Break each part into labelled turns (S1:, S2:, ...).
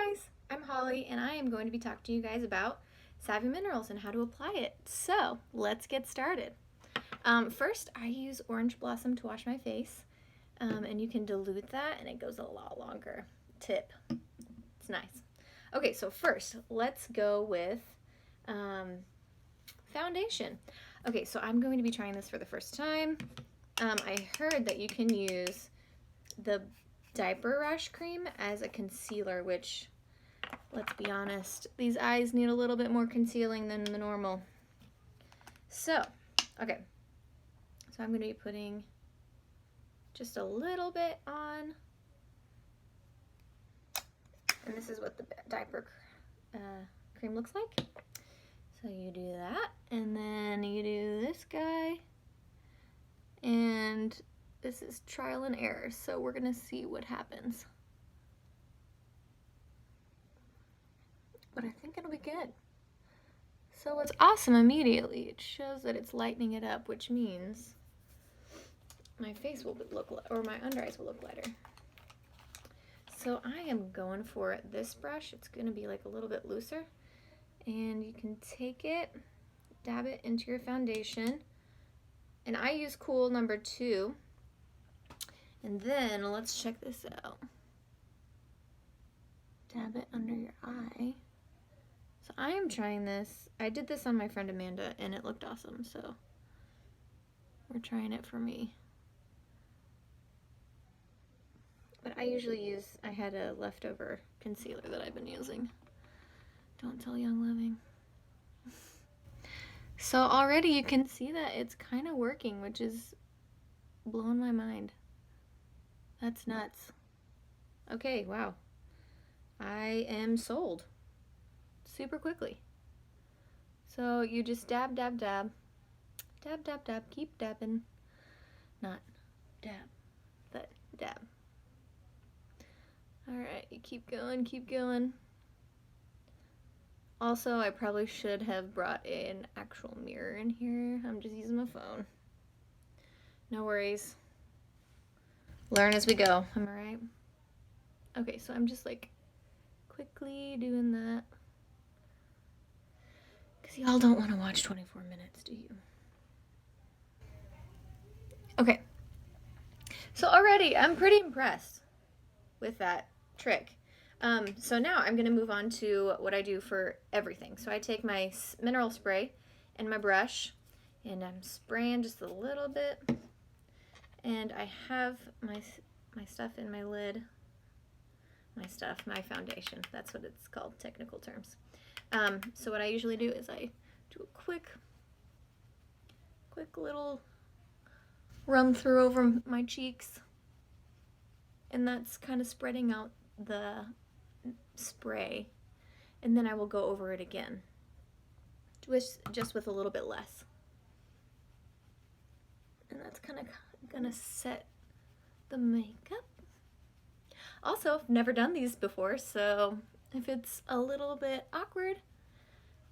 S1: guys, I'm Holly and I am going to be talking to you guys about Savvy Minerals and how to apply it. So let's get started. First, I use Orange Blossom to wash my face, and you can dilute that and it goes a lot longer. Tip, it's nice. Okay, so first let's go with foundation. Okay, so I'm going to be trying this for the first time. I heard that you can use the Diaper Rash cream as a concealer, which, let's be honest, these eyes need a little bit more concealing than the normal. So, okay, so I'm going to be putting just a little bit on, and this is what the diaper cream looks like. So you do that, and then you do this guy, and this is trial and error, so we're gonna see what happens. But I think it'll be good. So what's awesome immediately, it shows that it's lightening it up, which means my face will look, or my under eyes will look lighter. So I am going for this brush. It's gonna be like a little bit looser, and you can take it, dab it into your foundation, and I use Cool number 2. And then let's check this out. Dab it under your eye. So I am trying this. I did this on my friend Amanda and it looked awesome, so we're trying it for me. But I usually use, I had a leftover concealer that I've been using. Don't tell Young Living. So already you can see that it's kind of working, which is blowing my mind. That's nuts. Okay, wow. I am sold super quickly. So you just dab, dab, dab, dab, dab, dab, keep dabbing. Not dab, but dab. All right, you keep going, keep going. Also, I probably should have brought an actual mirror in here. I'm just using my phone. No worries. Learn as we go, am I right? Okay, so I'm just like quickly doing that. Because y'all don't want to watch 24 minutes, do you? Okay. So already, I'm pretty impressed with that trick. So now I'm going to move on to what I do for everything. So I take my mineral spray and my brush, and I'm spraying just a little bit. And I have my stuff in my lid. My foundation. That's what it's called, technical terms. So what I usually do is I do a quick little run through over my cheeks, and that's kind of spreading out the spray, and then I will go over it again, just with a little bit less, and that's kind of gonna set the makeup. Also, I've never done these before, so if it's a little bit awkward,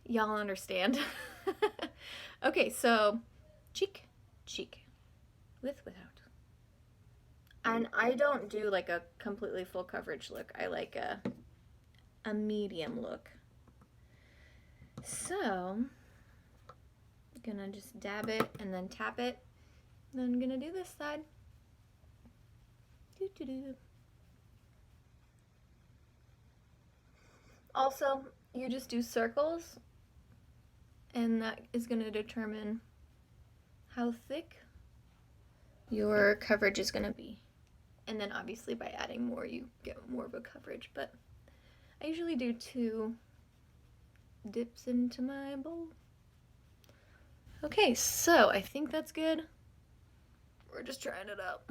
S1: y'all understand. Okay, so cheek, without. And I don't do like a completely full coverage look. I like a medium look. So I'm gonna just dab it and then tap it. Then I'm gonna do this side. Doo-doo-doo. Also, you just do circles, and that is going to determine how thick your coverage is going to be. And then obviously by adding more, you get more of a coverage. But I usually do 2 dips into my bowl. Okay, so I think that's good. We're just trying it out.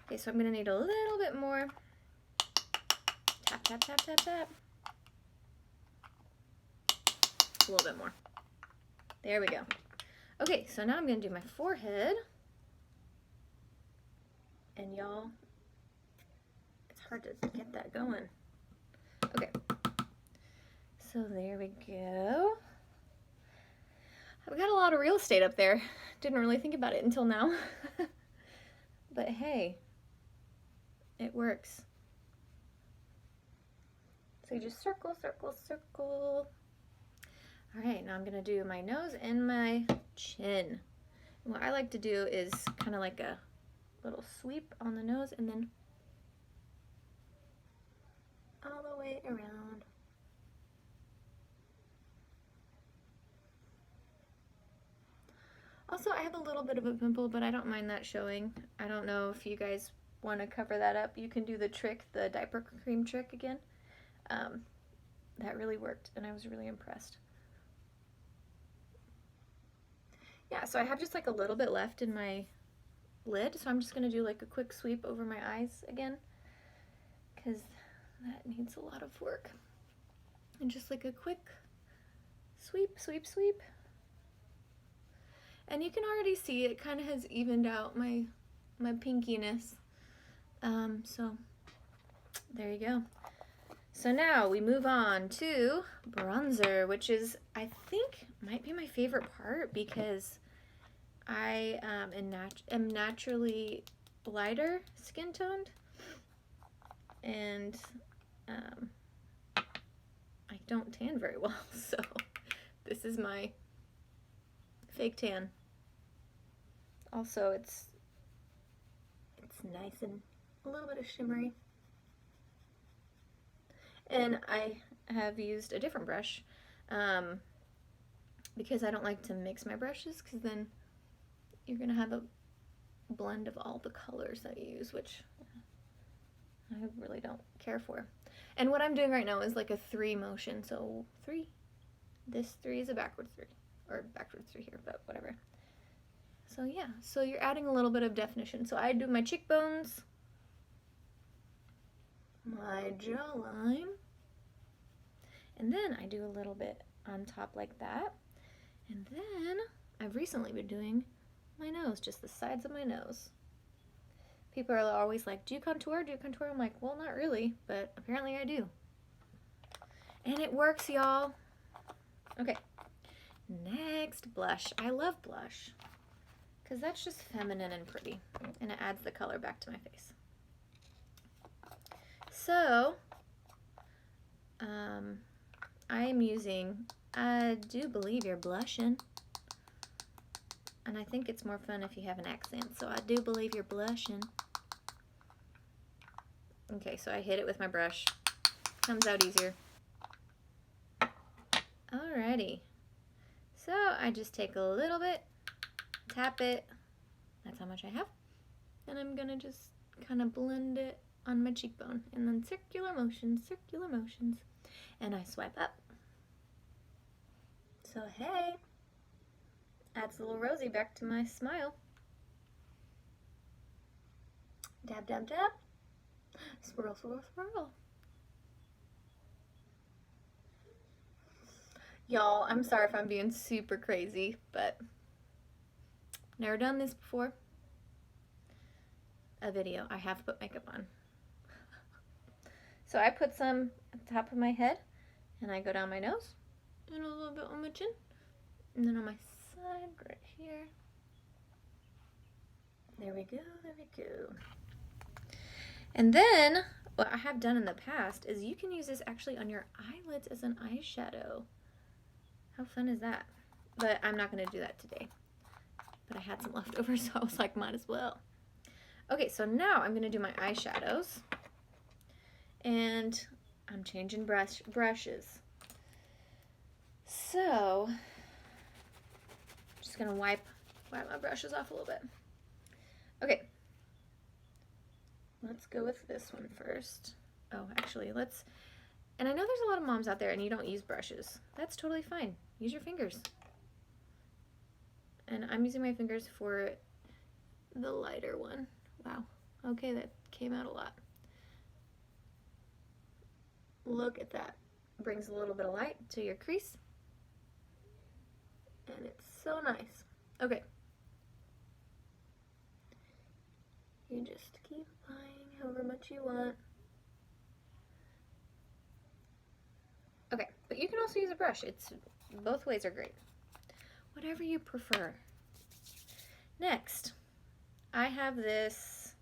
S1: Okay, so I'm going to need a little bit more. Tap, tap, tap, tap, tap. A little bit more. There we go. Okay, so now I'm going to do my forehead. And y'all, it's hard to get that going. Okay. So there we go. I've got a lot of real estate up there. Didn't really think about it until now. But hey, it works. So you just circle, circle, circle. All right, now I'm gonna do my nose and my chin. And what I like to do is kind of like a little sweep on the nose and then all the way around. Also, I have a little bit of a pimple, but I don't mind that showing. I don't know if you guys want to cover that up. You can do the trick, the diaper cream trick again. That really worked, and I was really impressed. Yeah, so I have just like a little bit left in my lid, so I'm just going to do like a quick sweep over my eyes again, because that needs a lot of work. And just like a quick sweep, sweep, sweep. And you can already see it kind of has evened out my pinkiness. So there you go. So now we move on to bronzer, which is, I think, might be my favorite part because I am naturally lighter skin toned, and I don't tan very well, so this is my fake tan. Also, it's nice and a little bit of shimmery. And I have used a different brush because I don't like to mix my brushes, because then you're gonna have a blend of all the colors that you use, which I really don't care for. And what I'm doing right now is like a 3 motion, so 3. This 3 is a backward 3, or backwards 3 here, but whatever. So yeah, so you're adding a little bit of definition. So I do my cheekbones, my jawline, and then I do a little bit on top like that. And then I've recently been doing my nose, just the sides of my nose. People are always like, do you contour? Do you contour? I'm like, well, not really, but apparently I do. And it works, y'all. Okay, next, blush. I love blush because that's just feminine and pretty, and it adds the color back to my face. So, I am using I Do Believe You're Blushing, and I think it's more fun if you have an accent, so I do believe you're blushing. Okay, so I hit it with my brush. Comes out easier. Alrighty, so I just take a little bit, tap it, that's how much I have, and I'm gonna just kind of blend it on my cheekbone, and then circular motions, and I swipe up. So hey, adds a little rosy back to my smile. Dab, dab, dab, swirl, swirl, swirl. Y'all, I'm sorry if I'm being super crazy, but never done this before. A video. I have put makeup on. So I put some at the top of my head, and I go down my nose, and a little bit on my chin, and then on my side right here. There we go, there we go. And then, what I have done in the past is you can use this actually on your eyelids as an eyeshadow. How fun is that? But I'm not going to do that today. But I had some leftovers, so I was like, might as well. Okay, so now I'm going to do my eyeshadows. And I'm changing brushes. So, I'm just going to wipe my brushes off a little bit. Okay. Let's go with this one first. Oh, actually, and I know there's a lot of moms out there and you don't use brushes. That's totally fine. Use your fingers. And I'm using my fingers for the lighter one. Wow. Okay, that came out a lot. Look at that. Brings a little bit of light to your crease. And it's so nice. Okay. You just keep applying however much you want. Okay, but you can also use a brush. Both ways are great. Whatever you prefer. Next, I have this,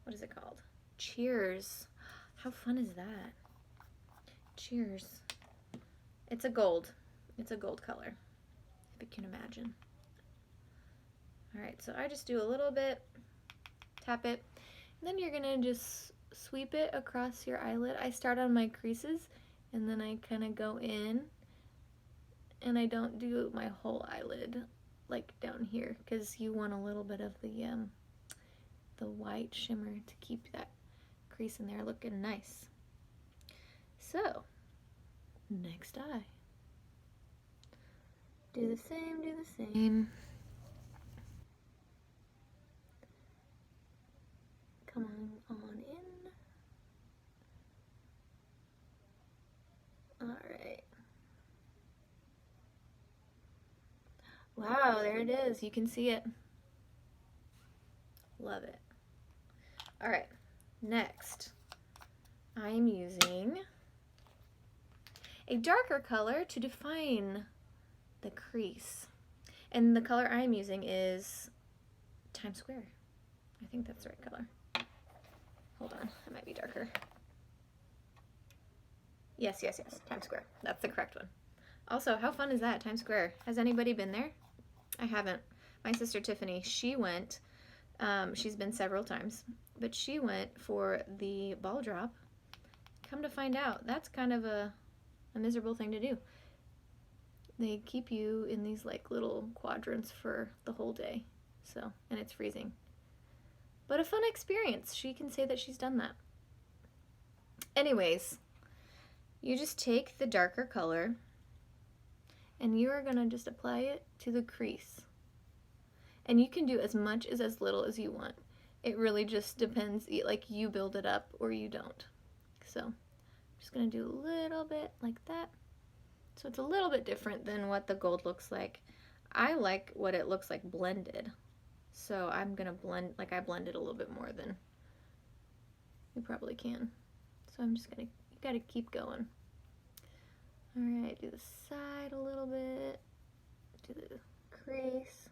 S1: what is it called? Cheers. How fun is that? Cheers. It's a gold. It's a gold color, if you can imagine. All right, so I just do a little bit, tap it, and then you're gonna just sweep it across your eyelid. I start on my creases, and then I kind of go in, and I don't do my whole eyelid like down here, because you want a little bit of the white shimmer to keep that crease in there looking nice. So, next eye. Do the same, do the same. Come on in. All right. Wow, there it is. You can see it. Love it. All right, next, I am using a darker color to define the crease. And the color I'm using is Times Square. I think that's the right color. Hold on, it might be darker. Yes, Times Square. That's the correct one. Also, how fun is that, Times Square? Has anybody been there? I haven't. My sister Tiffany, she went. She's been several times, but she went for the ball drop. Come to find out, that's kind of a miserable thing to do. They keep you in these like little quadrants for the whole day, so, and it's freezing. But a fun experience. She can say that she's done that. Anyways, you just take the darker color and you are gonna just apply it to the crease. And you can do as much as little as you want. It really just depends, like you build it up or you don't. So I'm just gonna do a little bit like that. So it's a little bit different than what the gold looks like. I like what it looks like blended. So I'm gonna blend, like I blended a little bit more than you probably can. So I'm just gonna, you gotta keep going. All right, do the side a little bit, do the crease.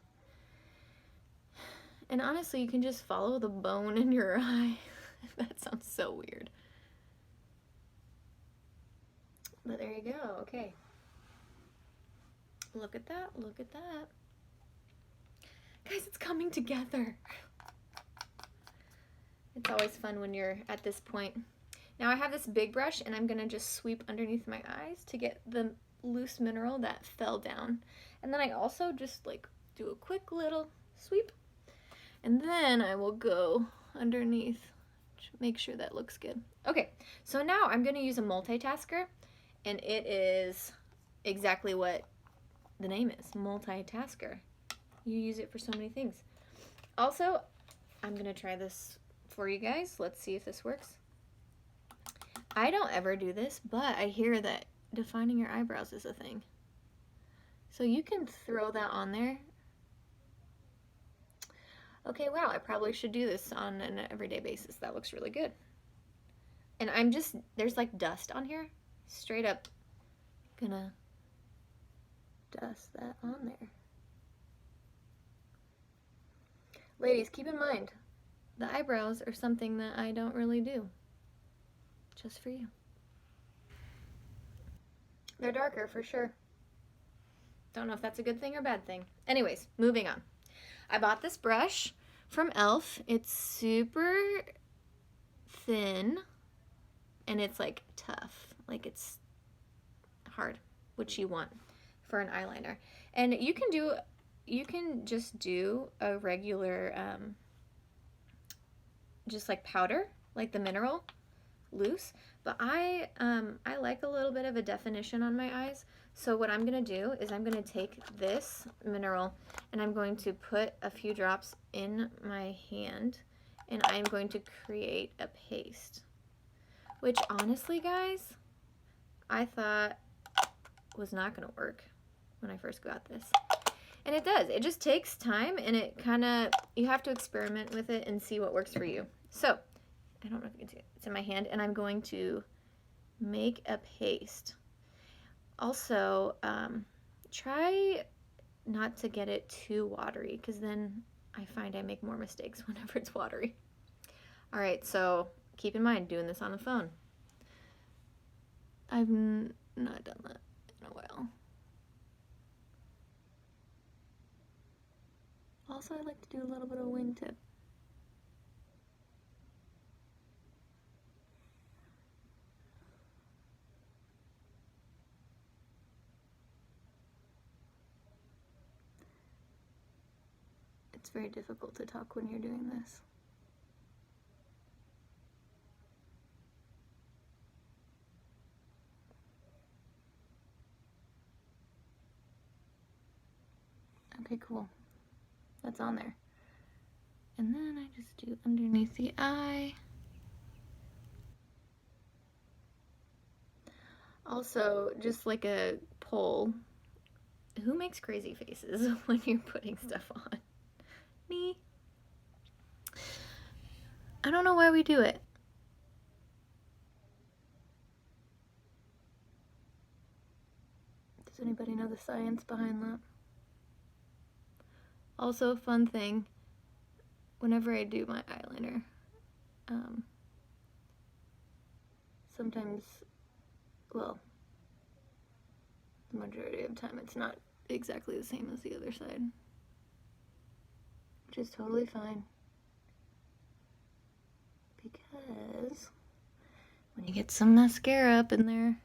S1: And honestly, you can just follow the bone in your eye. That sounds so weird. But there you go, okay. Look at that, look at that. Guys, it's coming together. It's always fun when you're at this point. Now I have this big brush and I'm gonna just sweep underneath my eyes to get the loose mineral that fell down. And then I also just like do a quick little sweep. And then I will go underneath to make sure that looks good. Okay, so now I'm gonna use a multitasker, and it is exactly what the name is, multitasker. You use it for so many things. Also, I'm gonna try this for you guys. Let's see if this works. I don't ever do this, but I hear that defining your eyebrows is a thing. So you can throw that on there. Okay, wow, I probably should do this on an everyday basis. That looks really good. And I'm just, there's like dust on here. Straight up gonna dust that on there. Ladies, keep in mind, the eyebrows are something that I don't really do. Just for you. They're darker for sure. Don't know if that's a good thing or bad thing. Anyways, moving on. I bought this brush from e.l.f. It's super thin and it's like tough. Like it's hard, which you want for an eyeliner. And you can just do a regular just like powder, like the mineral loose, but I like a little bit of a definition on my eyes. So what I'm gonna do is I'm gonna take this mineral and I'm going to put a few drops in my hand and I'm going to create a paste, which honestly guys, I thought was not gonna work when I first got this. And it does. It just takes time and it kind of, you have to experiment with it and see what works for you. So I don't know if you can see it. It's in my hand and I'm going to make a paste. Also, try not to get it too watery because then I find I make more mistakes whenever it's watery. All right, so keep in mind doing this on the phone. I've not done that in a while. Also, I like to do a little bit of wingtip. It's very difficult to talk when you're doing this. Okay, cool. That's on there. And then I just do underneath the eye. Also, just like a poll, who makes crazy faces when you're putting stuff on? Me? I don't know why we do it. Does anybody know the science behind that? Also, a fun thing, whenever I do my eyeliner, sometimes, well, the majority of the time it's not exactly the same as the other side, which is totally fine, because when you get some mascara up in there,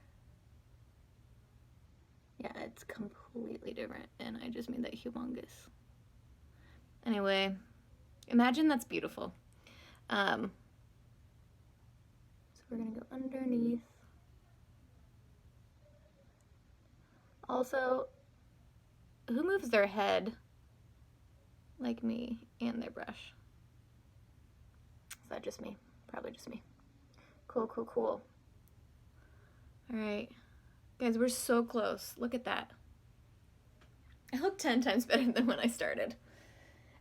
S1: yeah, it's completely different, and I just made that humongous. Anyway, imagine that's beautiful. So we're gonna go underneath. Also, who moves their head like me and their brush? Is that just me? Probably just me. Cool, cool, cool. All right. Guys, we're so close. Look at that. I look 10 times better than when I started.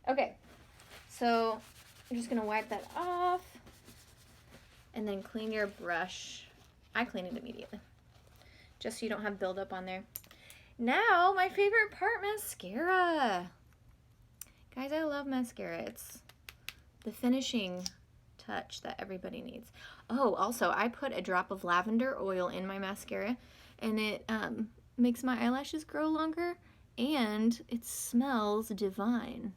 S1: Okay, so I'm just gonna wipe that off and then clean your brush. I clean it immediately, just so you don't have buildup on there. Now, my favorite part, mascara. Guys, I love mascara. It's the finishing touch that everybody needs. Oh, also, I put a drop of lavender oil in my mascara, and it makes my eyelashes grow longer, and it smells divine.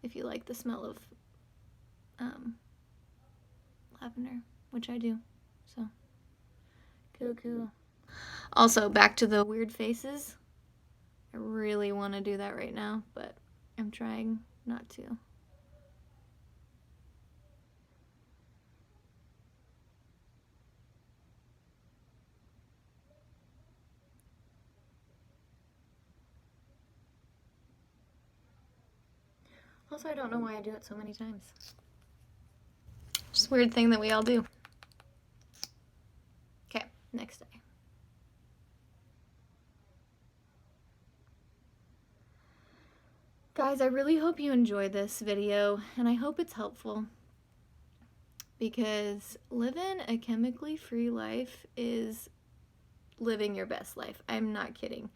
S1: If you like the smell of lavender, which I do, so cool, cool. Also, back to the weird faces. I really want to do that right now, but I'm trying not to. Also, I don't know why I do it so many times. Just a weird thing that we all do. Okay, next eye. Guys, I really hope you enjoyed this video, and I hope it's helpful, because living a chemically free life is living your best life. I'm not kidding.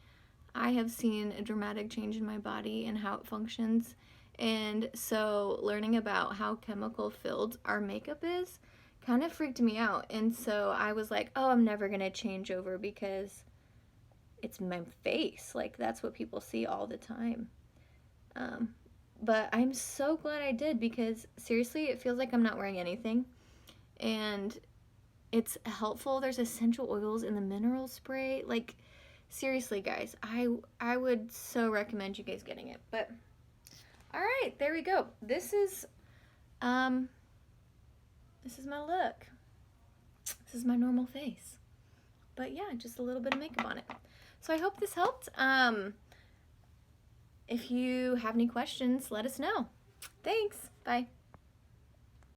S1: I have seen a dramatic change in my body and how it functions, and so learning about how chemical filled our makeup is kind of freaked me out, and so I was like, oh, I'm never gonna change over because it's my face. Like, that's what people see all the time. But I'm so glad I did, because seriously, it feels like I'm not wearing anything, and it's helpful. There's essential oils in the mineral spray. Like, seriously, guys, I would so recommend you guys getting it. But all right, there we go. This is my look. This is my normal face. But yeah, just a little bit of makeup on it. So I hope this helped. If you have any questions, let us know. Thanks. Bye.